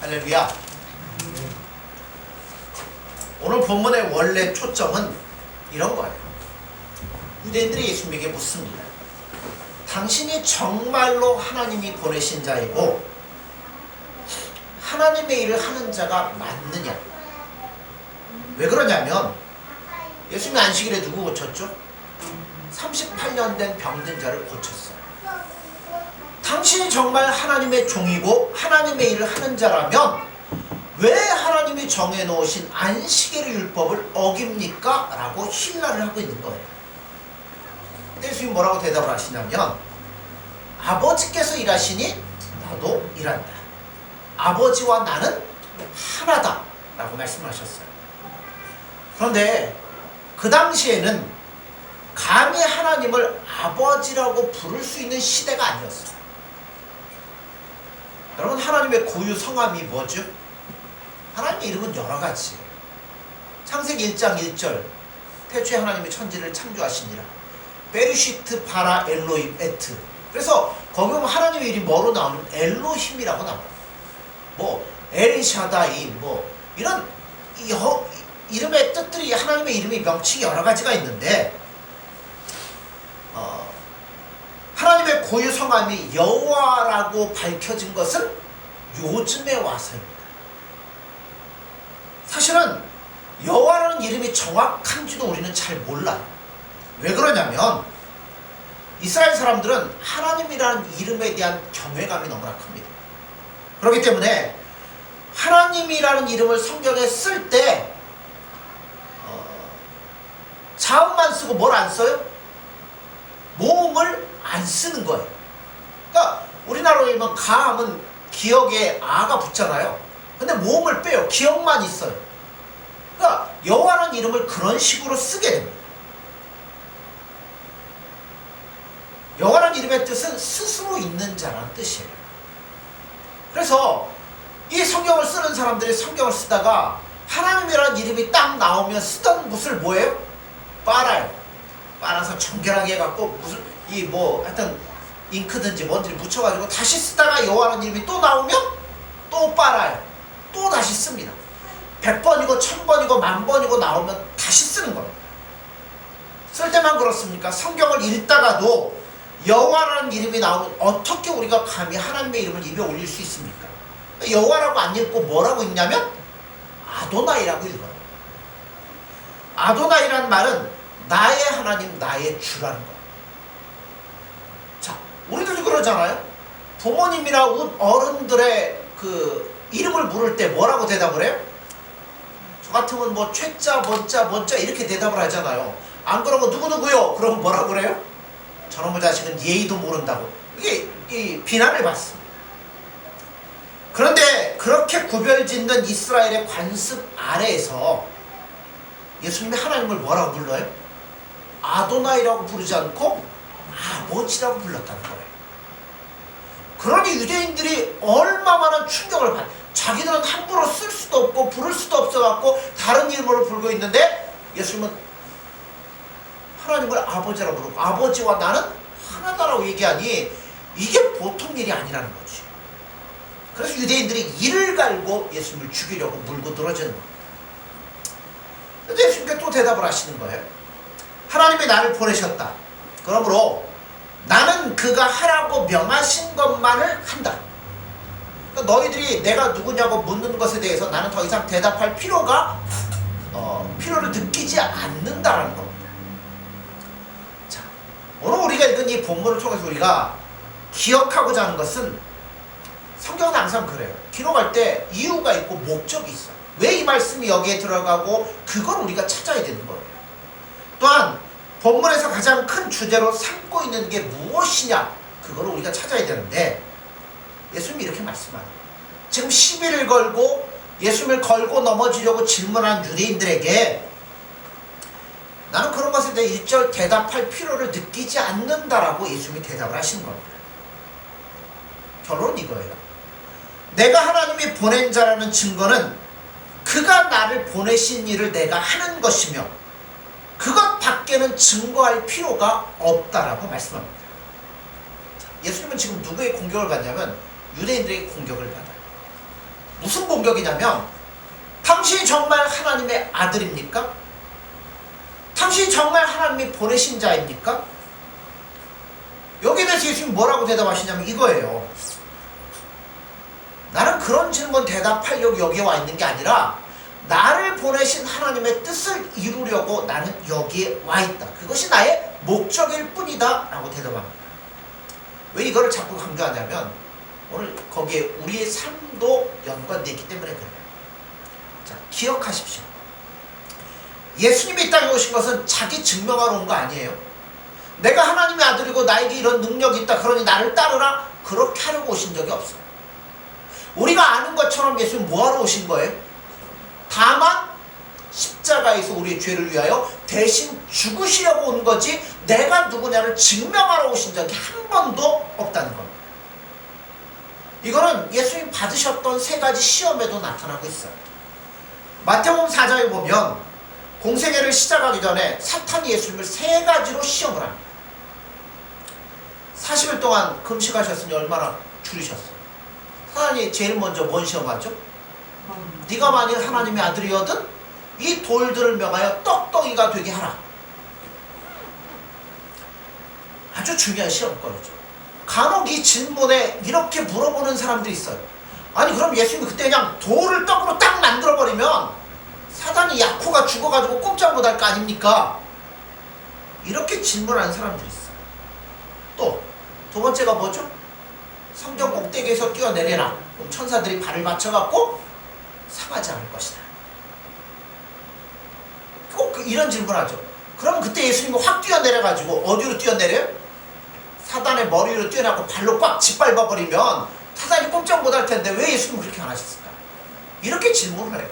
할렐루야. 오늘 본문의 원래 초점은 이런 거예요. 유대인들이 예수님에게 묻습니다. 당신이 정말로 하나님이 보내신 자이고 하나님의 일을 하는 자가 맞느냐? 왜 그러냐면 예수님이 안식일에 누구 고쳤죠? 38년 된 병든 자를 고쳤어요. 당신이 정말 하나님의 종이고 하나님의 일을 하는 자라면 왜 하나님이 정해놓으신 안식일의 율법을 어깁니까? 라고 힐난을 하고 있는 거예요. 근데 예수님이 뭐라고 대답을 하시냐면 아버지께서 일하시니 나도 일한다. 아버지와 나는 하나다 라고 말씀하셨어요. 그런데 그 당시에는 감히 하나님을 아버지라고 부를 수 있는 시대가 아니었어요. 여러분, 하나님의 고유 성함이 뭐죠? 하나님의 이름은 여러 가지예요. 창세기 1장 1절 태초에 하나님이 천지를 창조하시니라. 베르시트 바라 엘로임 에트. 그래서 거기 보면 하나님의 이름이 뭐로 나오는 엘로힘이라고 나옵니다. 뭐 엘샤다이 뭐 이런 이름의 뜻들이 하나님의 이름이 명칭이 여러 가지가 있는데 하나님의 고유 성함이 여호와라고 밝혀진 것은 요즘에 와서입니다. 사실은 여호와라는 이름이 정확한지도 우리는 잘 몰라요. 왜 그러냐면 이스라엘 사람들은 하나님이라는 이름에 대한 경외감이 너무나 큽니다. 그렇기 때문에 하나님이라는 이름을 성경에 쓸 때 자음만 쓰고 뭘 안 써요? 모음을 안 쓰는 거예요. 그러니까 우리나라로 보면 가함은 기억에 아가 붙잖아요. 근데 모음을 빼요. 기억만 있어요. 그러니까 여호와라는 이름을 그런 식으로 쓰게 됩니다. 여호와라는 이름의 뜻은 스스로 있는 자라는 뜻이에요. 그래서 이 성경을 쓰는 사람들이 성경을 쓰다가 하나님이라는 이름이 딱 나오면 쓰던 것을 뭐예요? 빨아요. 빨아서 정결하게 해갖고 무슨 하여튼 잉크든지 뭔지 묻혀가지고 다시 쓰다가 여호와라는 이름이 또 나오면 또 빨아요. 또 다시 씁니다. 100번이고 1000번이고 10,000번이고 나오면 다시 쓰는 겁니다. 쓸 때만 그렇습니까? 성경을 읽다가도 여호와라는 이름이 나오면 어떻게 우리가 감히 하나님의 이름을 입에 올릴 수 있습니까? 여호와라고 안 읽고 뭐라고 읽냐면 아도나이라고 읽어요. 아도나이라는 말은 나의 하나님, 나의 주라는 거예요. 자, 우리들도 그러잖아요. 부모님이나 어른들의 그 이름을 부를 때 뭐라고 대답을 해요? 저 같으면 뭐 최자, 뭔자 이렇게 대답을 하잖아요. 안 그러고 누구누구요? 그러면 뭐라고 그래요? 저놈의 자식은 예의도 모른다고. 이게 비난을 받습니다. 그런데 그렇게 구별짓는 이스라엘의 관습 아래에서 예수님이 하나님을 뭐라고 불러요? 아도나이라고 부르지 않고 아버지라고 불렀다는 거예요. 그러니 유대인들이 얼마나 충격을 받아요. 자기들은 함부로 쓸 수도 없고 부를 수도 없어갖고 다른 이름으로 부르고 있는데 예수님은 하나님을 아버지라고 부르고 아버지와 나는 하나다라고 얘기하니 이게 보통 일이 아니라는 거지. 그래서 유대인들이 이를 갈고 예수님을 죽이려고 물고 늘어지는 겁니다. 근데 예수님께 또 대답을 하시는 거예요. 하나님이 나를 보내셨다. 그러므로 나는 그가 하라고 명하신 것만을 한다. 그러니까 너희들이 내가 누구냐고 묻는 것에 대해서 나는 더 이상 대답할 필요를 느끼지 않는다라는 겁니다. 자, 오늘 우리가 읽은 이 본문을 통해서 우리가 기억하고자 하는 것은 성경은 항상 그래요. 기록할 때 이유가 있고 목적이 있어요. 왜 이 말씀이 여기에 들어가고 그걸 우리가 찾아야 되는 거예요. 또한 본문에서 가장 큰 주제로 삼고 있는 게 무엇이냐, 그걸 우리가 찾아야 되는데 예수님이 이렇게 말씀하는 거예요. 지금 시비를 걸고 예수님을 걸고 넘어지려고 질문한 유대인들에게 나는 그런 것에 대해 일절 대답할 필요를 느끼지 않는다라고 예수님이 대답을 하시는 겁니다. 결론은 이거예요. 내가 하나님이 보낸 자라는 증거는 그가 나를 보내신 일을 내가 하는 것이며 그것 밖에는 증거할 필요가 없다라고 말씀합니다. 예수님은 지금 누구의 공격을 받냐면 유대인들에게 공격을 받아요. 무슨 공격이냐면 당신이 정말 하나님의 아들입니까? 당신이 정말 하나님이 보내신 자입니까? 여기에 대해서 예수님이 뭐라고 대답하시냐면 이거예요. 나는 그런 질문 대답하려고 여기에 와 있는 게 아니라 나를 보내신 하나님의 뜻을 이루려고 나는 여기에 와 있다. 그것이 나의 목적일 뿐이다 라고 대답합니다. 왜 이거를 자꾸 강조하냐면 오늘 거기에 우리의 삶도 연관되어 있기 때문에 그래요. 자, 기억하십시오. 예수님이 이 땅에 오신 것은 자기 증명하러 온 거 아니에요. 내가 하나님의 아들이고 나에게 이런 능력이 있다 그러니 나를 따르라 그렇게 하려고 오신 적이 없어요. 우리가 아는 것처럼 예수님 뭐하러 오신 거예요? 다만 십자가에서 우리의 죄를 위하여 대신 죽으시려고 온 거지 내가 누구냐를 증명하러 오신 적이 한 번도 없다는 겁니다. 이거는 예수님 받으셨던 세 가지 시험에도 나타나고 있어요. 마태복음 4장에 보면 공생애를 시작하기 전에 사탄이 예수님을 세 가지로 시험을 합니다. 40일 동안 금식하셨으니 얼마나 줄이셨어요? 사탄이 제일 먼저 뭔 시험하죠? 네가 만일 하나님의 아들이거든 이 돌들을 명하여 떡덩이가 되게 하라. 아주 중요한 시험거리죠. 간혹 이 질문에 이렇게 물어보는 사람들이 있어요. 아니 그럼 예수님이 그때 그냥 돌을 떡으로 딱 만들어버리면 사단이 야코가 죽어가지고 꼼짝 못할 거 아닙니까? 이렇게 질문하는 사람들이 있어요. 또 두 번째가 뭐죠? 성전 꼭대기에서 뛰어내려라. 그럼 천사들이 발을 맞춰갖고 상하지 않을 것이다. 꼭 이런 질문하죠. 그럼 그때 예수님이 확 뛰어내려가지고 어디로 뛰어내려요? 사단의 머리 위로 뛰어나고 발로 꽉 짓밟아버리면 사단이 꼼짝 못할 텐데 왜 예수님은 그렇게 안 하셨을까? 이렇게 질문을 해요.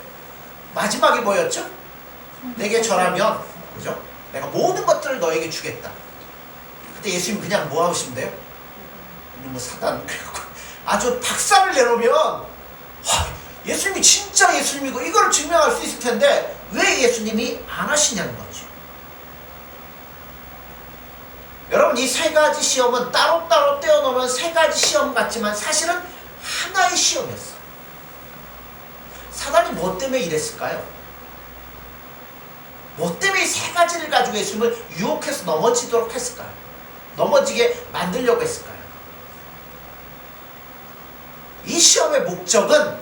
마지막이 뭐였죠? 내게 절하면 그죠? 내가 모든 것들을 너에게 주겠다. 그때 예수님 그냥 뭐 하시면 돼요? 뭐 사단 아주 박살을 내놓으면 예수님이 진짜 예수님이고 이걸 증명할 수 있을 텐데 왜 예수님이 안 하시냐는 거죠. 여러분 이 세 가지 시험은 따로따로 떼어놓으면 세 가지 시험 같지만 사실은 하나의 시험이었어요. 사단이 뭐 때문에 이랬을까요? 뭐 때문에 이 세 가지를 가지고 예수님을 유혹해서 넘어지도록 했을까요? 넘어지게 만들려고 했을까요? 이 시험의 목적은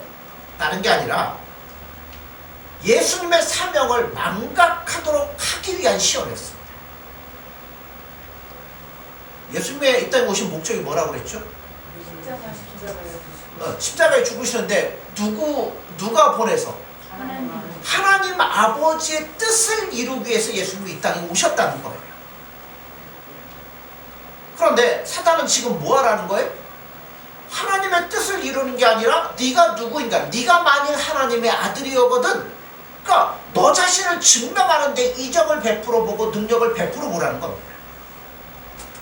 다른 게 아니라 예수님의 사명을 망각하도록 하기 위한 시험이었습니다. 예수님의 이 땅에 오신 목적이 뭐라고 그랬죠? 십자가에 죽으시는데 누가 보내서? 하나님 아버지의 뜻을 이루기 위해서 예수님이 이 땅에 오셨다는 거예요. 그런데 사단은 지금 뭐 하라는 거예요? 하나님의 뜻을 이루는 게 아니라 네가 누구인가? 네가 만일 하나님의 아들이거든. 그러니까 너 자신을 증명하는데 이적을 베풀어 보고 능력을 베풀어 보라는 겁니다.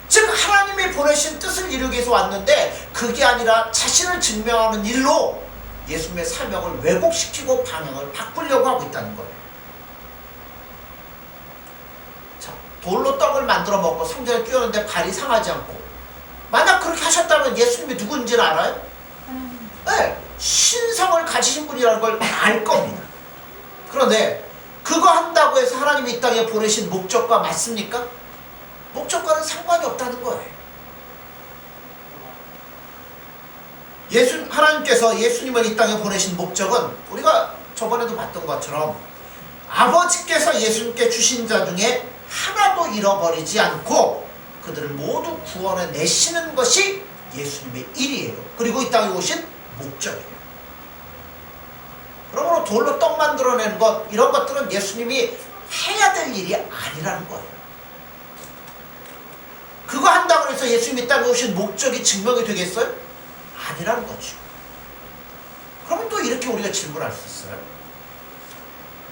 즉 하나님이 보내신 뜻을 이루기 위해서 왔는데 그게 아니라 자신을 증명하는 일로 예수님의 사명을 왜곡시키고 방향을 바꾸려고 하고 있다는 거예요. 자, 돌로 떡을 만들어 먹고 성전에 뛰었는데 발이 상하지 않고 만약 그렇게 하셨다면 예수님이 누군지는 알아요? 네, 신성을 가지신 분이라는 걸 알 겁니다. 그런데 그거 한다고 해서 하나님이 이 땅에 보내신 목적과 맞습니까? 목적과는 상관이 없다는 거예요. 하나님께서 예수님을 이 땅에 보내신 목적은 우리가 저번에도 봤던 것처럼 아버지께서 예수님께 주신 자 중에 하나도 잃어버리지 않고 그들을 모두 구원해 내시는 것이 예수님의 일이에요. 그리고 이 땅에 오신 목적이에요. 그러므로 돌로 떡 만들어내는 것 이런 것들은 예수님이 해야 될 일이 아니라는 거예요. 그거 한다고 해서 예수님이 이 땅에 오신 목적이 증명이 되겠어요? 아니라는 거죠. 그러면 또 이렇게 우리가 질문할 수 있어요.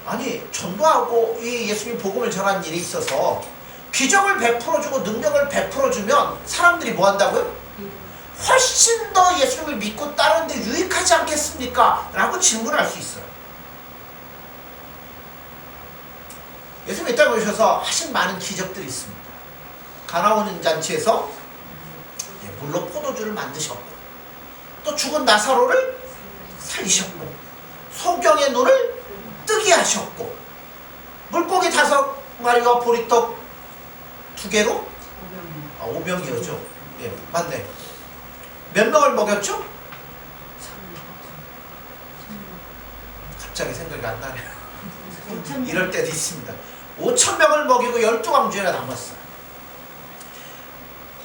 아니 전도하고 이 예수님 복음을 전하는 일이 있어서 기적을 베풀어주고 능력을 베풀어주면 사람들이 뭐 한다고요? 훨씬 더 예수님을 믿고 따르는데 유익하지 않겠습니까? 라고 질문할 수 있어요. 예수님이 이 땅에 오셔서 하신 많은 기적들이 있습니다. 가나온 잔치에서 물로 포도주를 만드셨고 또 죽은 나사로를 살리셨고 하셨고 물고기 5마리와 보리떡 2개로 5병이었죠. 예, 맞네. 몇 명을 먹였죠? 갑자기 생각이 안 나네요. 이럴 때도 있습니다. 5,000명을 먹이고 12광주가 남았어요.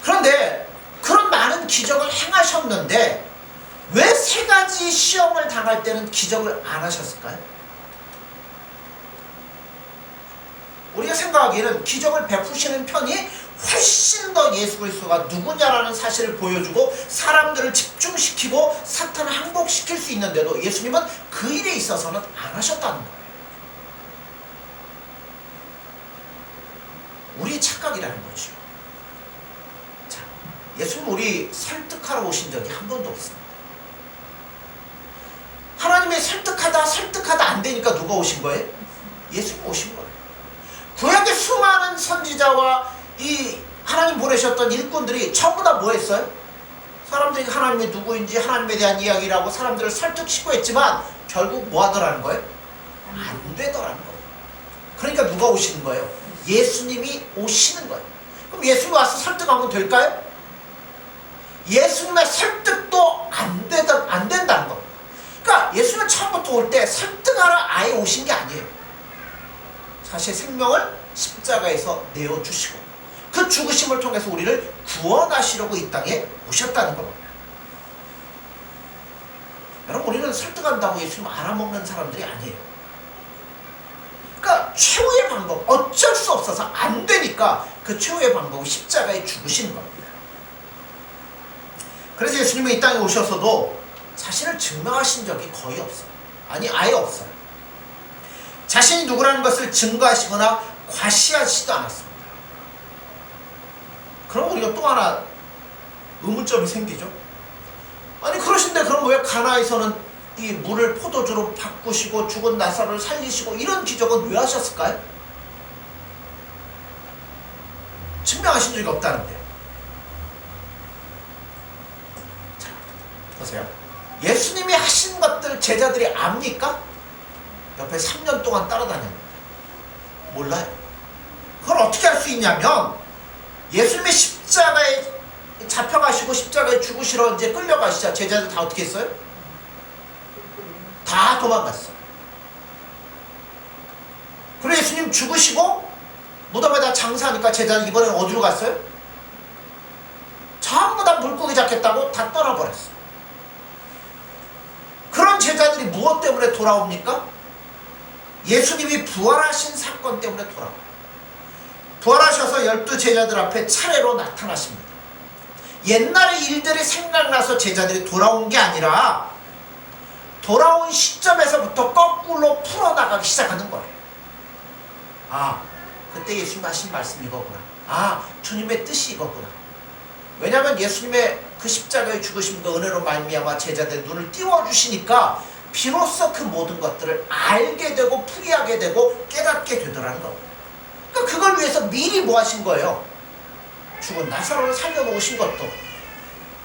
그런데 그런 많은 기적을 행하셨는데 왜 3가지 시험을 당할 때는 기적을 안 하셨을까요? 우리가 생각하기에는 기적을 베푸시는 편이 훨씬 더 예수 그리스도가 누구냐라는 사실을 보여주고 사람들을 집중시키고 사탄을 항복시킬 수 있는데도 예수님은 그 일에 있어서는 안 하셨다는 거예요. 우리의 착각이라는 거죠. 자, 예수님 우리 설득하러 오신 적이 한 번도 없습니다. 하나님의 설득하다 안 되니까 누가 오신 거예요? 예수님 오신 거예요. 구약의 수많은 선지자와 이 하나님 보내셨던 일꾼들이 전부 다 뭐 했어요? 사람들이 하나님이 누구인지 하나님에 대한 이야기를 하고 사람들을 설득시키고 했지만 결국 뭐 하더라는 거예요? 안 되더라는 거예요. 그러니까 누가 오시는 거예요? 예수님이 오시는 거예요. 그럼 예수님이 와서 설득하면 될까요? 예수님의 설득도 안 된다는 겁니다. 그러니까 예수님은 처음부터 올 때 설득하러 아예 오신 게 아니에요. 자신의 생명을 십자가에서 내어주시고 그 죽으심을 통해서 우리를 구원하시려고 이 땅에 오셨다는 겁니다. 여러분 우리는 설득한다고 예수님 알아먹는 사람들이 아니에요. 그러니까 최후의 방법, 어쩔 수 없어서 안 되니까 그 최후의 방법이 십자가에 죽으시는 겁니다. 그래서 예수님이 이 땅에 오셔서도 자신을 증명하신 적이 거의 없어요. 아니 아예 없어요. 자신이 누구라는 것을 증거하시거나 과시하시지도 않았습니다. 그럼 우리가 또 하나 의문점이 생기죠. 아니 그러신데 그럼 왜 가나에서는 이 물을 포도주로 바꾸시고 죽은 나사로를 살리시고 이런 기적은 왜 하셨을까요? 증명하신 적이 없다는데. 자, 보세요. 예수님이 하신 것들 제자들이 압니까? 옆에 3년 동안 따라다녔는데 몰라요. 그걸 어떻게 할 수 있냐면 예수님이 십자가에 잡혀가시고 십자가에 죽으시러 이제 끌려가시자 제자들 다 어떻게 했어요? 다 도망갔어요. 그리고 예수님 죽으시고 무덤에다 장사하니까 제자들 이번엔 어디로 갔어요? 전부 다 물고기 잡겠다고 다 떠나버렸어요. 그런 제자들이 무엇 때문에 돌아옵니까? 예수님이 부활하신 사건 때문에 돌아옵니다. 부활하셔서 12제자들 앞에 차례로 나타나십니다. 옛날의 일들이 생각나서 제자들이 돌아온 게 아니라 돌아온 시점에서부터 거꾸로 풀어나가기 시작하는 거예요. 아, 그때 예수님 하신 말씀이 이거구나. 아, 주님의 뜻이 이거구나. 왜냐하면 예수님의 그 십자가의 죽으심과 은혜로 말미암아 제자들의 눈을 띄워주시니까 비로소 그 모든 것들을 알게 되고 풀이하게 되고 깨닫게 되더라는 겁니다. 그러니까 그걸 위해서 미리 뭐 하신 거예요? 죽은 나사로를 살려놓으신 것도,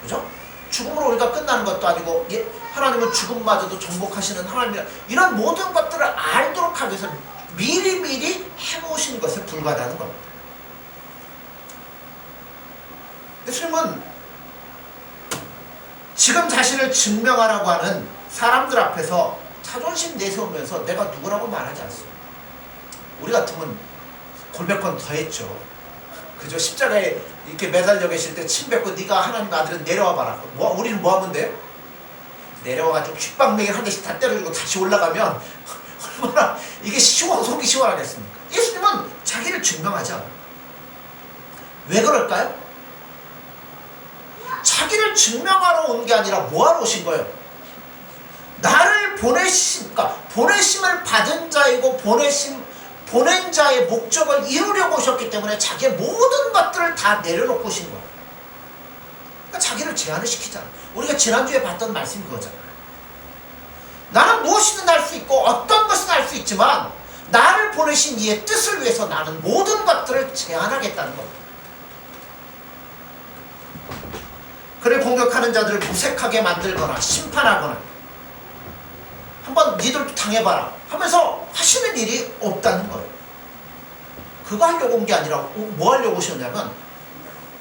그죠? 죽음으로 우리가 끝나는 것도 아니고 하나님은 죽음마저도 정복하시는 하나님이라 이런 모든 것들을 알도록 하기 위해서 미리 해놓으신 것에 불과하다는 겁니다. 예수님은 지금 자신을 증명하라고 하는 사람들 앞에서 자존심 내세우면서 내가 누구라고 말하지 않습니다. 우리 같으면 골백번 더 했죠. 그저 십자가에 이렇게 매달려 계실 때 침 뱉고 네가 하나님 아들은 내려와 봐라. 우리는 뭐 하면 돼요? 내려와가지고 귓방맹이를 한 대씩 다 때려주고 다시 올라가면 얼마나 이게 속이 시원하겠습니까? 예수님은 자기를 증명하지 않아요. 왜 그럴까요? 자기를 증명하러 온 게 아니라 뭐하러 오신 거예요? 나를 보내심을 받은 자이고 보낸 자의 목적을 이루려고 오셨기 때문에 자기의 모든 것들을 다 내려놓고 오신 거예요. 그러니까 자기를 제한을 시키잖아요. 우리가 지난주에 봤던 말씀이 그거잖아요. 나는 무엇이든 할 수 있고 어떤 것은 할 수 있지만 나를 보내신 이의 뜻을 위해서 나는 모든 것들을 제한하겠다는 겁니다. 그를 공격하는 자들을 무색하게 만들거나 심판하거나 한번 니들도 당해봐라 하면서 하시는 일이 없다는 거예요. 그거 하려고 온 게 아니라 뭐 하려고 오셨냐면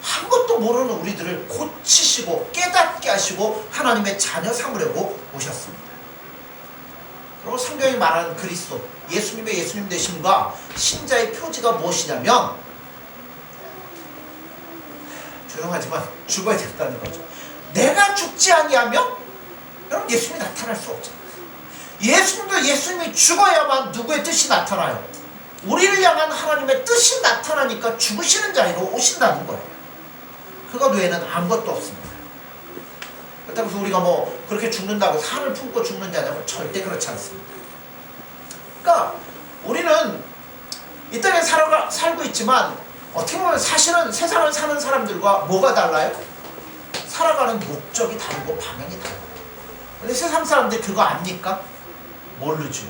아무것도 모르는 우리들을 고치시고 깨닫게 하시고 하나님의 자녀 삼으려고 오셨습니다. 그리고 성경이 말하는 그리스도 예수님의 예수님 되심과 신자의 표지가 무엇이냐면 죄송하지만 죽어야 된다는 거죠. 내가 죽지 아니하면 여러분 예수님이 나타날 수 없잖아요. 예수님도 예수님이 죽어야만 누구의 뜻이 나타나요. 우리를 향한 하나님의 뜻이 나타나니까 죽으시는 자리로 오신다는 거예요. 그것 외에는 아무것도 없습니다. 그렇다고 해서 우리가 뭐 그렇게 죽는다고 산을 품고 죽는 자냐면 절대 그렇지 않습니다. 그러니까 우리는 이 땅에 살고 있지만 어떻게 보면 사실은 세상을 사는 사람들과 뭐가 달라요? 살아가는 목적이 다르고 방향이 다르고. 근데 세상 사람들이 그거 압니까? 모르죠.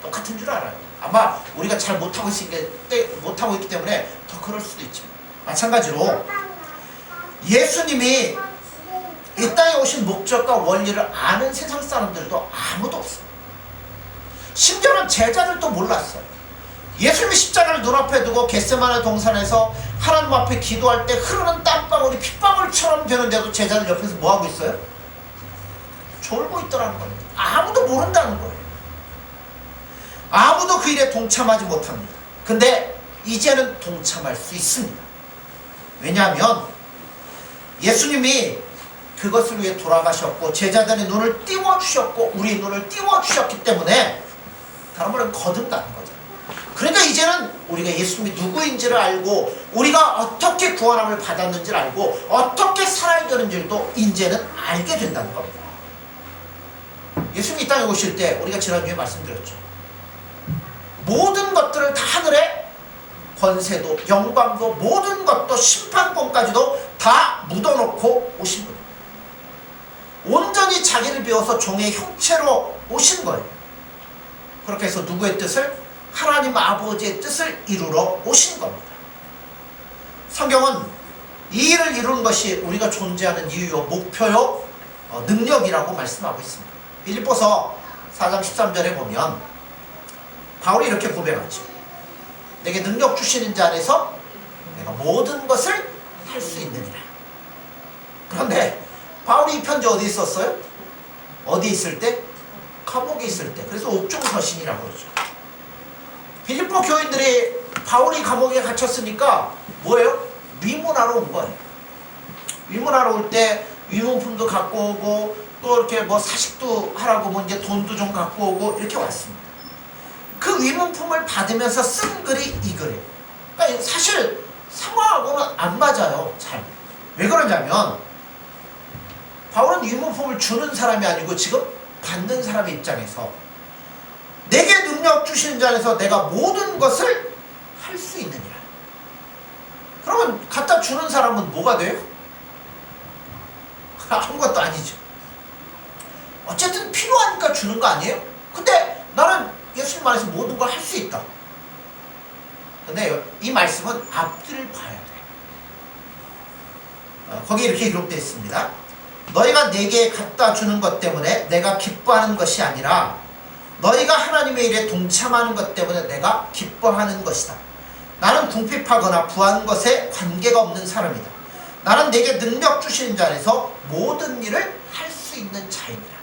똑같은 줄 알아요. 아마 우리가 잘 못하고 있기 때문에 더 그럴 수도 있죠. 마찬가지로 예수님이 이 땅에 오신 목적과 원리를 아는 세상 사람들도 아무도 없어요. 심지어는 제자들도 몰랐어요. 예수님이 십자가를 눈앞에 두고 겟세마네 동산에서 하나님 앞에 기도할 때 흐르는 땀방울이 핏방울처럼 되는데도 제자들 옆에서 뭐하고 있어요? 졸고 있더라는 겁니다. 아무도 모른다는 거예요. 아무도 그 일에 동참하지 못합니다. 근데 이제는 동참할 수 있습니다. 왜냐하면 예수님이 그것을 위해 돌아가셨고 제자들의 눈을 띄워주셨고 우리의 눈을 띄워주셨기 때문에 다른 말은 거듭나는 거죠. 그러니까 이제는 우리가 예수님이 누구인지를 알고 우리가 어떻게 구원함을 받았는지를 알고 어떻게 살아야 되는지도 이제는 알게 된다는 겁니다. 예수님이 이 땅에 오실 때 우리가 지난주에 말씀드렸죠. 모든 것들을 다 하늘에 권세도 영광도 모든 것도 심판권까지도 다 묻어놓고 오신 분입니다. 온전히 자기를 비워서 종의 형체로 오신 거예요. 그렇게 해서 누구의 뜻을? 하나님 아버지의 뜻을 이루러 오신 겁니다. 성경은 이 일을 이루는 것이 우리가 존재하는 이유요 목표요 능력이라고 말씀하고 있습니다. 빌립보서 4장 13절에 보면 바울이 이렇게 고백하죠. 내게 능력 주시는 자 안에서 내가 모든 것을 할 수 있느니라. 그런데 바울이 이 편지 어디 있었어요? 어디 있을 때? 감옥에 있을 때. 그래서 옥중서신이라고 그러죠. 빌립보 교인들이 바울이 감옥에 갇혔으니까 뭐예요? 위문하러 온 거예요. 위문하러 올 때 위문품도 갖고 오고 또 이렇게 뭐 사식도 하라고 뭐 이제 돈도 좀 갖고 오고 이렇게 왔습니다. 그 위문품을 받으면서 쓴 글이 이 글이에요. 그러니까 사실 상황하고는 안 맞아요. 잘. 왜 그러냐면 바울은 위문품을 주는 사람이 아니고 지금 받는 사람의 입장에서 내게 능력 주시는 자 안에서 내가 모든 것을 할 수 있느니라. 그러면 갖다 주는 사람은 뭐가 돼요? 아무것도 아니죠. 어쨌든 필요하니까 주는 거 아니에요? 근데 나는 예수님 안에서 모든 걸 할 수 있다. 근데 이 말씀은 앞뒤를 봐야 돼. 거기에 이렇게 기록되어 있습니다. 너희가 내게 갖다 주는 것 때문에 내가 기뻐하는 것이 아니라 너희가 하나님의 일에 동참하는 것 때문에 내가 기뻐하는 것이다. 나는 궁핍하거나 부한 것에 관계가 없는 사람이다. 나는 내게 능력 주시는 자 안에서 모든 일을 할 수 있는 자이니라.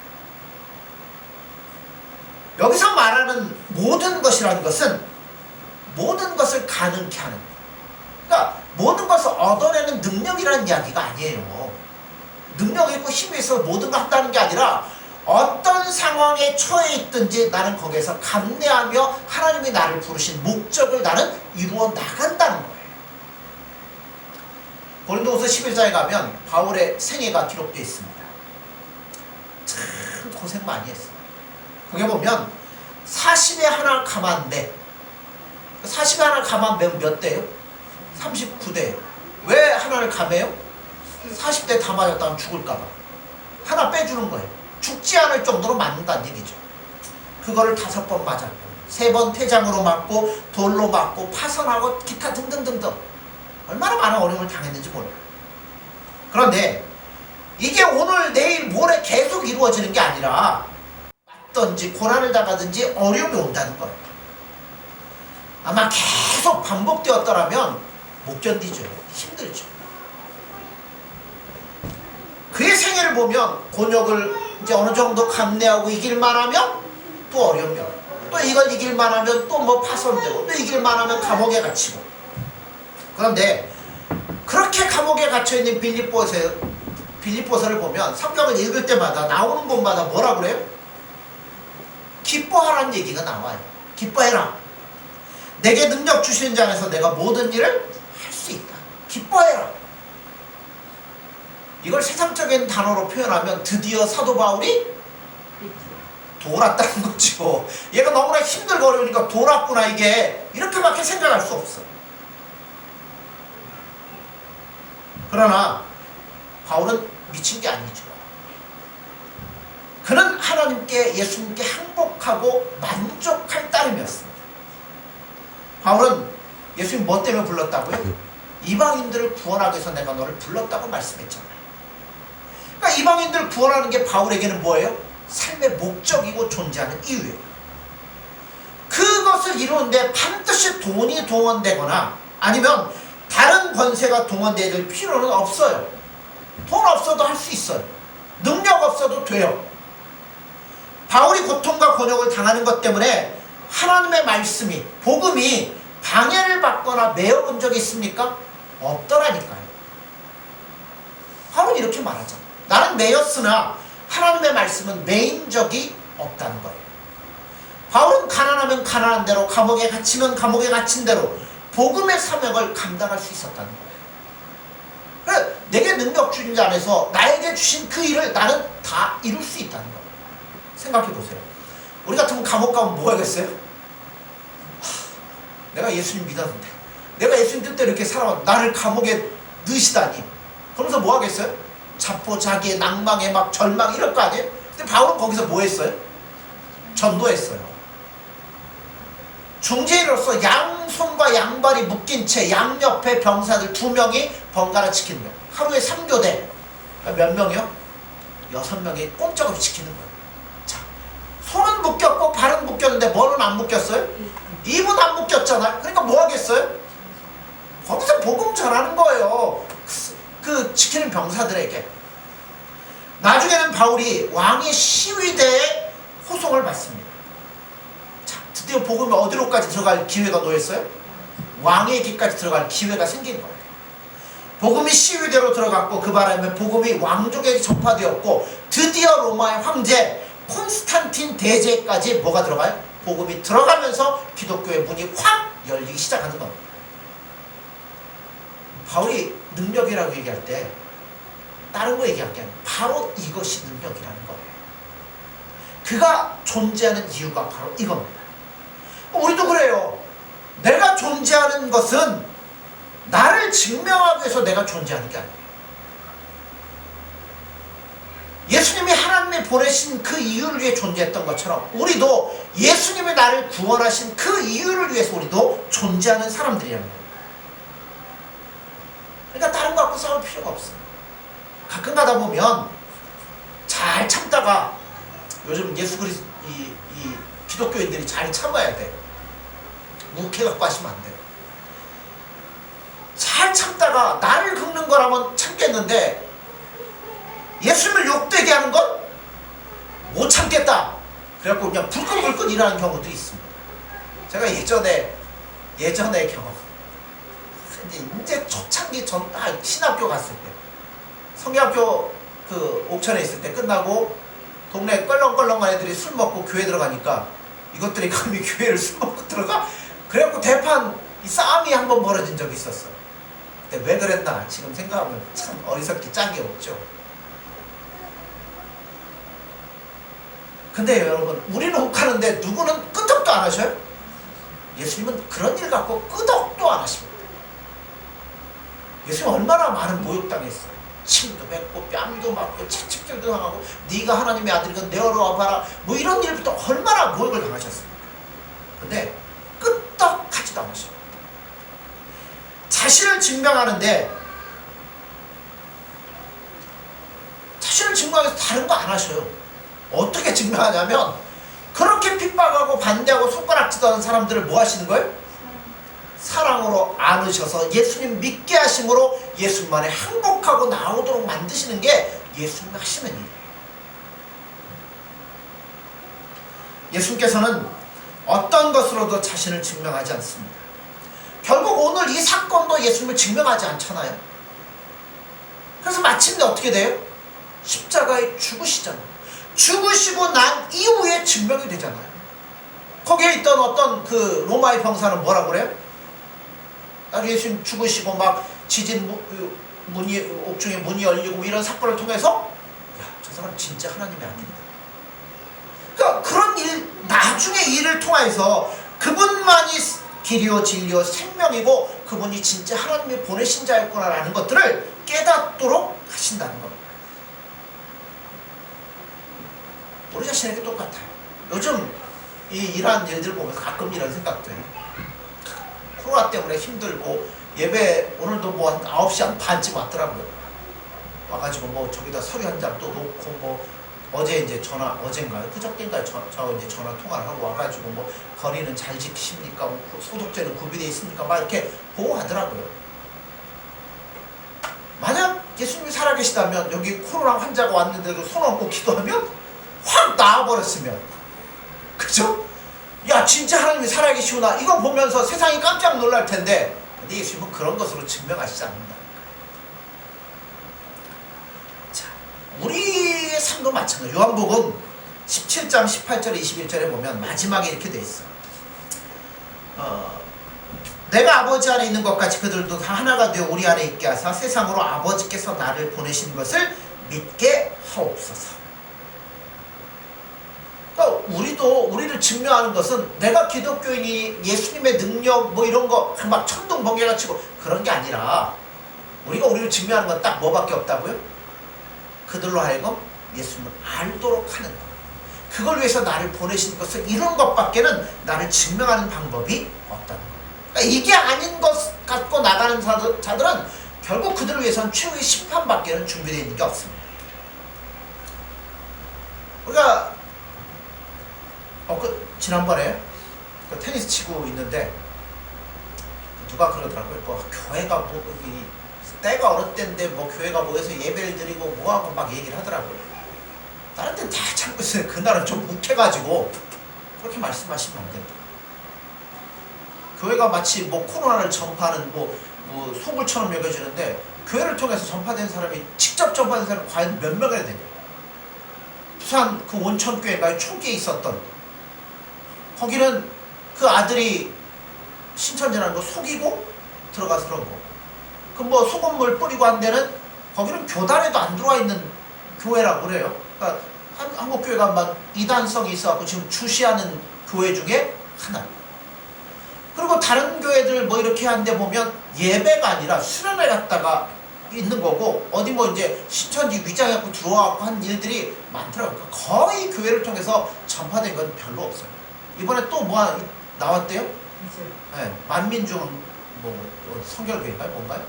여기서 말하는 모든 것이라는 것은 모든 것을 가능케 하는 거예요. 그러니까 모든 것을 얻어내는 능력이라는 이야기가 아니에요. 능력이 있고 힘이 있어 모든 걸 한다는 게 아니라 어떤 상황에 처해 있든지 나는 거기에서 감내하며 하나님이 나를 부르신 목적을 나는 이루어 나간다는 거예요. 고린도후서 11장에 가면 바울의 생애가 기록되어 있습니다. 참 고생 많이 했어요. 거기 보면 40에 하나 감한데 40에 하나 감한 몇 대예요? 39대예요. 왜 하나를 감해요? 40대 다 맞았다면 죽을까봐 하나 빼주는 거예요. 죽지 않을 정도로 맞는다는 얘기죠. 그거를 5번 맞았고 3번 퇴장으로 맞고 돌로 맞고 파선하고 기타 등등등등 얼마나 많은 어려움을 당했는지 몰라요. 그런데 이게 오늘 내일 모레 계속 이루어지는 게 아니라 힘들든지 고난을 당하든지 어려움이 온다는 거예요. 아마 계속 반복되었더라면 못 견디죠. 힘들죠. 그의 생애를 보면 곤욕을 이제 어느 정도 감내하고 이길만 하면 또 어려움이 와요. 또 이걸 이길만 하면 또 뭐 파손되고 또 이길만 하면 감옥에 갇히고. 그런데 그렇게 감옥에 갇혀있는 빌립보서를 보면 성경을 읽을 때마다 나오는 곳마다 뭐라 그래요? 기뻐하라는 얘기가 나와요. 기뻐해라. 내게 능력 주시는 자 안에서 내가 모든 일을 할 수 있다. 기뻐해라. 이걸 세상적인 단어로 표현하면 드디어 사도 바울이 돌았다는 거죠. 얘가 너무나 힘들고 어려우니까 돌았구나 이게. 이렇게밖에 생각할 수 없어. 그러나 바울은 미친 게 아니죠. 그는 하나님께 예수님께 항복하고 만족할 따름이었습니다. 바울은 예수님 뭐 때문에 불렀다고요? 이방인들을 구원하기 위해서 내가 너를 불렀다고 말씀했잖아요. 그러니까 이방인들을 구원하는 게 바울에게는 뭐예요? 삶의 목적이고 존재하는 이유예요. 그것을 이루는데 반드시 돈이 동원되거나 아니면 다른 권세가 동원되어야 될 필요는 없어요. 돈 없어도 할 수 있어요. 능력 없어도 돼요. 바울이 고통과 곤욕을 당하는 것 때문에 하나님의 말씀이, 복음이 방해를 받거나 메어본 적이 있습니까? 없더라니까요. 바울은 이렇게 말하잖아요. 나는 메였으나 하나님의 말씀은 메인 적이 없다는 거예요. 바울은 가난하면 가난한 대로, 감옥에 갇히면 감옥에 갇힌 대로 복음의 사명을 감당할 수 있었다는 거예요. 그래, 내게 능력 주신 자 안에서 나에게 주신 그 일을 나는 다 이룰 수 있다는 거예요. 생각해 보세요. 우리 같으면 감옥 가면 뭐 하겠어요? 내가 예수님 믿었는데, 내가 예수님 뜻대로 이렇게 살아왔는데 나를 감옥에 넣으시다니. 그러면서 뭐 하겠어요? 자포자기의 낭망에 막 절망 이럴 거 아니에요? 근데 바울은 거기서 뭐 했어요? 전도했어요. 중재인으로서 양손과 양발이 묶인 채 양옆에 병사들 2명이 번갈아 지키는 거예요. 하루에 3교대. 몇 명이요? 6명이 꼼짝없이 지키는 거예요. 자, 손은 묶였고 발은 묶였는데 뭐는 안 묶였어요? 입은 안 묶였잖아요. 그러니까 뭐 하겠어요? 거기서 복음 전하는 거예요. 그 지키는 병사들에게. 나중에는 바울이 왕의 시위대에 호송을 받습니다. 자, 드디어 복음이 어디로까지 들어갈 기회가 놓였어요? 왕의 길까지 들어갈 기회가 생긴 거예요. 복음이 시위대로 들어갔고 그 바람에 복음이 왕족에게 전파되었고 드디어 로마의 황제 콘스탄틴 대제까지 뭐가 들어가요? 복음이 들어가면서 기독교의 문이 확 열리기 시작하는 겁니다. 바울이 능력이라고 얘기할 때 다른 거 얘기할 게 아니라 바로 이것이 능력이라는 거예요. 그가 존재하는 이유가 바로 이겁니다. 우리도 그래요. 내가 존재하는 것은 나를 증명하기 위해서 내가 존재하는 게 아니에요. 예수님이 하나님이 보내신 그 이유를 위해 존재했던 것처럼 우리도 예수님이 나를 구원하신 그 이유를 위해서 우리도 존재하는 사람들이라는 거예요. 그러니까 다른 거 갖고 싸울 필요가 없어요. 가끔 가다 보면 잘 참다가 요즘 예수 그리스도 이 기독교인들이 잘 참아야 돼요. 묵해 갖고 하시면 안 돼요. 잘 참다가 나를 긁는 거라면 참겠는데 예수님을 욕되게 하는 건 못 참겠다. 그래갖고 그냥 불끈불끈 일하는 경우도 있습니다. 제가 예전에 경험. 이제 초창기 신학교 갔을 때 성경학교 그 옥천에 있을 때 끝나고 동네 껄렁껄렁한 애들이 술 먹고 교회 들어가니까 이것들이 감히 교회를 술 먹고 들어가? 그래갖고 대판 이 싸움이 한번 벌어진 적이 있었어. 근데 왜 그랬나 지금 생각하면 참 어리석기 짝이 없죠. 근데 여러분 우리는 혹하는데 누구는 끄덕도 안 하셔요? 예수님은 그런 일 갖고 끄덕도 안 하십니다. 예수님 얼마나 많은 모욕당했어요. 침도 뱉고 뺨도 맞고 채찍질도 당하고 네가 하나님의 아들이건 내어로 와봐라 뭐 이런 일부터 얼마나 모욕을 당하셨습니까? 근데 끄떡하지도 않으셔요. 자신을 증명하는데 자신을 증명해서 다른 거 안 하셔요. 어떻게 증명하냐면 그렇게 핍박하고 반대하고 손가락질하는 사람들을 뭐 하시는 거예요? 사랑으로 안으셔서 예수님 믿게 하심으로 예수님만에 항복하고 나오도록 만드시는 게 예수님 하시는 일이에요. 예수님께서는 어떤 것으로도 자신을 증명하지 않습니다. 결국 오늘 이 사건도 예수님을 증명하지 않잖아요. 그래서 마침내 어떻게 돼요? 십자가에 죽으시잖아요. 죽으시고 난 이후에 증명이 되잖아요. 거기에 있던 어떤 그 로마의 병사는 뭐라고 그래요? 나중에 예수님 죽으시고 막 지진 문이 옥중에 문이 열리고 이런 사건을 통해서 야, 저 사람 진짜 하나님의 아들이다. 그러니까 그런 일, 나중에 일을 통해서 그분만이 길이요 진리요 생명이고 그분이 진짜 하나님이 보내신 자였구나라는 것들을 깨닫도록 하신다는 겁니다. 우리 자신에게 똑같아요. 요즘 이 이러한 일들을 보면서 가끔 이런 생각도 해요. 코로나 때문에 힘들고 예배 오늘도 뭐 한 9시 한 반쯤 왔더라고요. 와가지고 뭐 저기다 서류 한 장 또 놓고 뭐 어제 이제 어젠가요? 그저께인가요? 저 이제 전화 통화를 하고 와가지고 뭐 거리는 잘 지키십니까? 뭐 소독제는 구비되어 있습니까? 막 이렇게 보고 하더라고요. 만약 예수님이 살아계시다면 여기 코로나 환자가 왔는데도 손 얹고 기도하면 확 나아버렸으면, 그죠? 야, 진짜 하나님이 살아계시구나 이거 보면서 세상이 깜짝 놀랄 텐데, 근데 예수님은 그런 것으로 증명하시지 않는다. 자, 우리의 삶도 마찬가지예요. 요한복음 17장 18절에 21절에 보면 마지막에 이렇게 돼 있어. 내가 아버지 안에 있는 것 같이 그들도 다 하나가 되어 우리 안에 있게 하사 세상으로 아버지께서 나를 보내신 것을 믿게 하옵소서. 그러니까 우리를 증명하는 것은 내가 기독교인이 예수님의 능력 뭐 이런 거 막 천둥 번개가 치고 그런 게 아니라, 우리가 우리를 증명하는 건 딱 뭐밖에 없다고요? 그들로 하여금 예수님을 알도록 하는 것. 그걸 위해서 나를 보내신 것을 이룬 것밖에는 나를 증명하는 방법이 없다는 거예요. 그러니까 이게 아닌 것 갖고 나가는 자들은 결국 그들을 위해서는 최후의 심판밖에는 준비되어 있는 게 없습니다. 우리가 지난번에 테니스 치고 있는데 누가 그러더라고요. 뭐 교회가 뭐 때가 어느 때인데 뭐 교회가 모여서 예배를 드리고 뭐하고 막 얘기를 하더라고요. 다른 데는 다 참고 있어요. 그날은 좀 묵혀가지고 그렇게 말씀하시면 안 된다. 교회가 마치 뭐 코로나를 전파하는 뭐 소굴처럼 여겨지는데, 교회를 통해서 전파된 사람이 직접 전파된 사람이 과연 몇 명이나 되냐. 부산 그 온천교회가 초기에 있었던, 거기는 그 아들이 신천지라는 거 속이고 들어가서 그런 거. 그 뭐 소금물 뿌리고 한 데는 거기는 교단에도 안 들어와 있는 교회라고 그래요. 그러니까 한국교회가 막 이단성이 있어갖고 지금 주시하는 교회 중에 하나. 그리고 다른 교회들 뭐 이렇게 하는데 보면 예배가 아니라 수련회 갔다가 있는 거고, 어디 뭐 이제 신천지 위장해갖고 들어와갖고 한 일들이 많더라고요. 그러니까 거의 교회를 통해서 전파된 건 별로 없어요. 이번에 또 뭐 나왔대요? 네, 만민중 뭐 성결교회인가요? 뭔가요?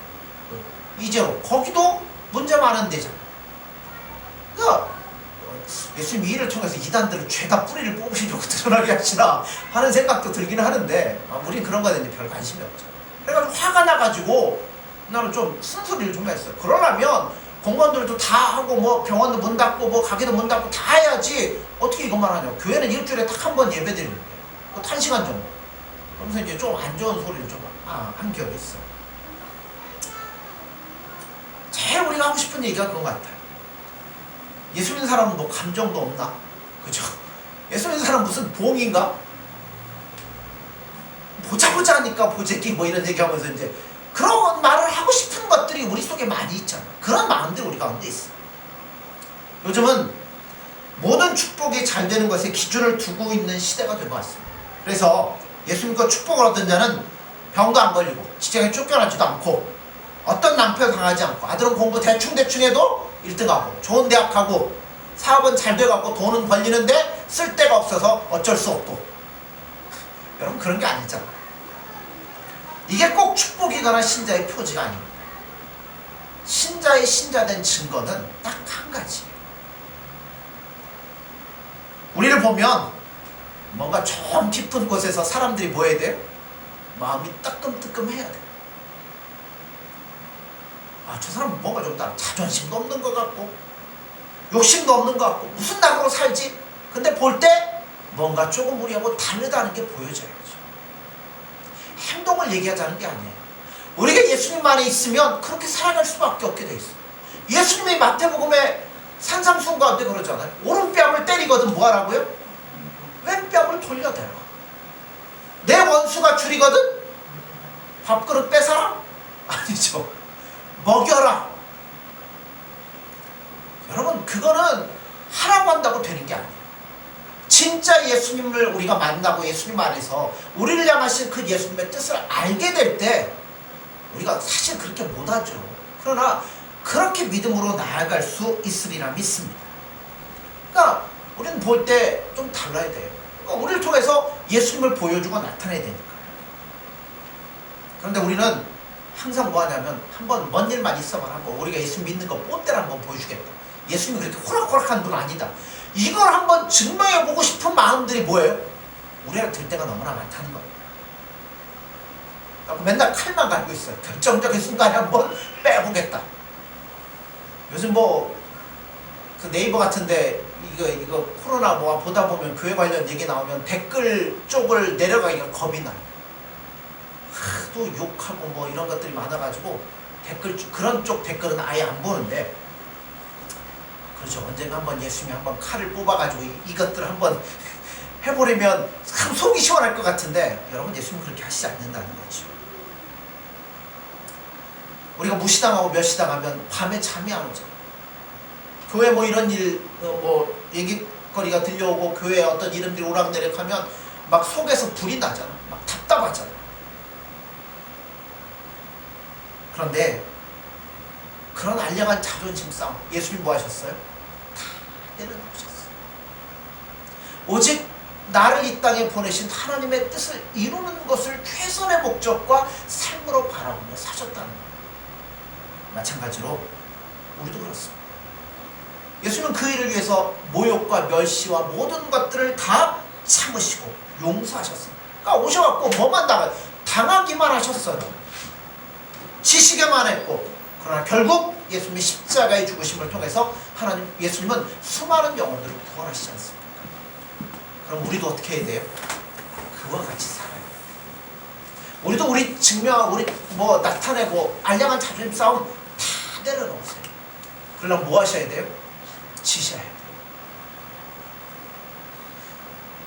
이제로 거기도 문제 많은 데잖아요. 그러니까 예수님 이 일을 통해서 이단들을 죄다 뿌리를 뽑으시려고 드러나게 하시나 하는 생각도 들기는 하는데, 우린 그런 거에 대해 별 관심이 없죠. 그래가지고 화가 나가지고 나는 좀 쓴소리를 좀 했어요. 그러려면 공무원들도 다 하고 뭐 병원도 문 닫고 뭐 가게도 문 닫고 다 해야지 어떻게 이것만 하냐고. 교회는 일주일에 딱 한 번 예배 드리는데 그 1시간 정도. 그러면서 이제 좀 안 좋은 소리를 좀 한 기억이 있어. 제일 우리가 하고 싶은 얘기가 그런 것 같아요. 예수 믿는 사람은 뭐 감정도 없나? 그죠? 예수 믿는 사람은 무슨 봉인가? 보자 하니까 보재기 뭐 이런 얘기하면서 이제 그런 말을 하고 싶은 것들이 우리 속에 많이 있잖아. 그런 마음들이 우리 가운데 있어. 요즘은 모든 축복이 잘 되는 것에 기준을 두고 있는 시대가 된 것 같습니다. 그래서 예수 믿고 축복을 얻은 자는 병도 안 걸리고 직장에 쫓겨나지도 않고 어떤 낭패도 당하지 않고, 아들은 공부 대충 해도 1등하고 좋은 대학 가고 사업은 잘 돼갖고 돈은 벌리는데 쓸 데가 없어서 어쩔 수 없고. 여러분 그런 게 아니잖아. 이게 꼭 축복이거나 신자의 표지가 아닙니다. 신자의 신자된 증거는 딱 한 가지. 우리를 보면 뭔가 좀 깊은 곳에서 사람들이 뭐 해야 돼요? 마음이 따끔따끔해야 돼요. 아, 저 사람은 뭔가 좀 자존심도 없는 것 같고 욕심도 없는 것 같고 무슨 낙으로 살지? 근데 볼 때 뭔가 조금 우리하고 다르다는 게 보여져야죠. 행동을 얘기하자는 게 아니에요. 우리가 예수님 안에 있으면 그렇게 살아갈 수밖에 없게 돼 있어요. 예수님이 마태복음에 산상수훈 가운데 그러잖아요. 오른뺨을 때리거든 뭐 하라고요? 왼뺨을 돌려대라. 내 원수가 줄이거든 밥그릇 뺏어라? 아니죠. 먹여라. 여러분, 그거는 하라고 한다고 되는 게 아니에요. 진짜 예수님을 우리가 만나고 예수님 안에서 우리를 향하신 그 예수님의 뜻을 알게 될 때 우리가 사실 그렇게 못하죠. 그러나 그렇게 믿음으로 나아갈 수 있으리라 믿습니다. 그러니까 우리는 볼 때 좀 달라야 돼요. 그러니까 우리를 통해서 예수님을 보여주고 나타내야 되니까. 그런데 우리는 항상 뭐 하냐면 한번 뭔 일만 있어만 하고 우리가 예수님 믿는 거 뽐대를 한번 보여주겠다. 예수님이 그렇게 호락호락한 분 아니다. 이걸 한번 증명해보고 싶은 마음들이 뭐예요? 우리가 들 때가 너무나 많다는 거예요. 맨날 칼만 갈고 있어요. 결정적인 순간에 한번 빼보겠다. 요즘 뭐 그 네이버 같은데 이거 코로나 뭐 보다 보면 교회 관련 얘기 나오면 댓글 쪽을 내려가기가 겁이 나요. 하도 욕하고 뭐 이런 것들이 많아가지고 댓글 그런 쪽 댓글은 아예 안 보는데, 그렇죠. 언젠가 한번 예수님이 한번 칼을 뽑아가지고 이것들을 한번 해버리면 참 속이 시원할 것 같은데 여러분, 예수님 그렇게 하시지 않는다는 거죠. 우리가 무시당하고 멸시당하면 밤에 잠이 안 오잖아요. 교회 뭐 이런 일 뭐 얘기거리가 들려오고 교회에 어떤 이름들이 오락내락하면 막 속에서 불이 나잖아. 막 답답하잖아. 그런데 그런 알량한 자존심 싸움 예수님 뭐 하셨어요? 다 내려놓으셨어요. 오직 나를 이 땅에 보내신 하나님의 뜻을 이루는 것을 최선의 목적과 삶으로 바라보며 사셨다는 거예요. 마찬가지로 우리도 그렇습니다. 예수님은 그 일을 위해서 모욕과 멸시와 모든 것들을 다 참으시고 용서하셨습니다. 그러니까 오셔갖고 뭐만 당하기만 하셨어요. 지시게만 했고, 그러나 결국 예수님이 십자가의 죽으심을 통해서 예수님은 수많은 영혼들을 구원하시지 않습니까? 그럼 우리도 어떻게 해야 돼요? 그와 같이 살아야 돼요. 우리도 우리 증명하고 우리 뭐 나타내고 알량한 자존심 싸움 다 내려놓으세요. 그러려면 뭐 하셔야 돼요? 지셔야 돼요.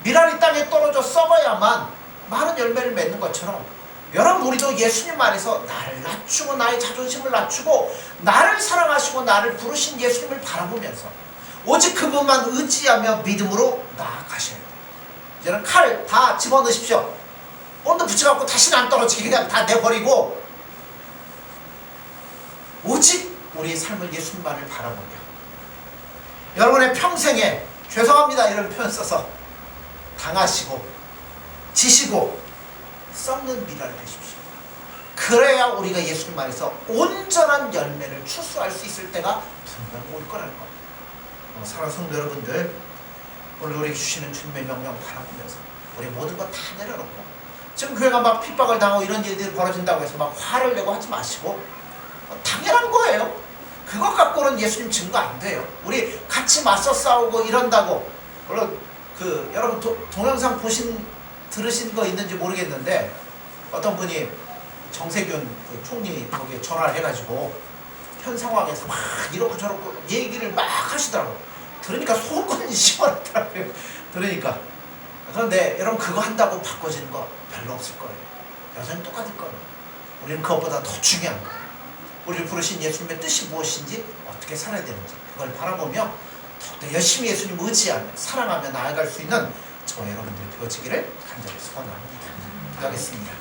미랄이 땅에 떨어져 썩어야만 많은 열매를 맺는 것처럼 여러분, 우리도 예수님 안에서 나를 낮추고 나의 자존심을 낮추고 나를 사랑하시고 나를 부르신 예수님을 바라보면서 오직 그분만 의지하며 믿음으로 나아가셔야 돼요. 이제는 칼 다 집어넣으십시오. 온도 붙여갖고 다시는 안 떨어지게 그냥 다 내버리고 오직 우리의 삶을 예수님만을 바라보며 여러분의 평생에 죄송합니다 이런 표현 써서 당하시고 지시고 썩는 미랄이 되십시오. 그래야 우리가 예수님 안에서 온전한 열매를 추수할 수 있을 때가 분명 올 거라는 겁니다. 사랑하는 성도 여러분들, 오늘 우리에게 주시는 주님의 명령 바라보면서 우리 모든 것 다 내려놓고, 지금 교회가 막 핍박을 당하고 이런 일들이 벌어진다고 해서 막 화를 내고 하지 마시고 당연한 거예요. 그것 갖고는 예수님 증거 안 돼요. 우리 같이 맞서 싸우고 이런다고, 물론 여러분 동영상 들으신 거 있는지 모르겠는데 어떤 분이 정세균 총리 거기에 전화를 해가지고 현 상황에서 막 이렇고 저렇고 얘기를 막 하시더라고요. 들으니까 속은 시원하더라고요. 들으니까. 그런데 여러분, 그거 한다고 바꿔지는 거 별로 없을 거예요. 여전히 똑같을 거예요. 우리는 그것보다 더 중요한 거예요. 우리를 부르신 예수님의 뜻이 무엇인지, 어떻게 살아야 되는지 그걸 바라보며 더욱더 열심히 예수님 의지하며 사랑하며 나아갈 수 있는 저와 여러분들이 되어지기를 간절히 소원합니다. 기도하겠습니다.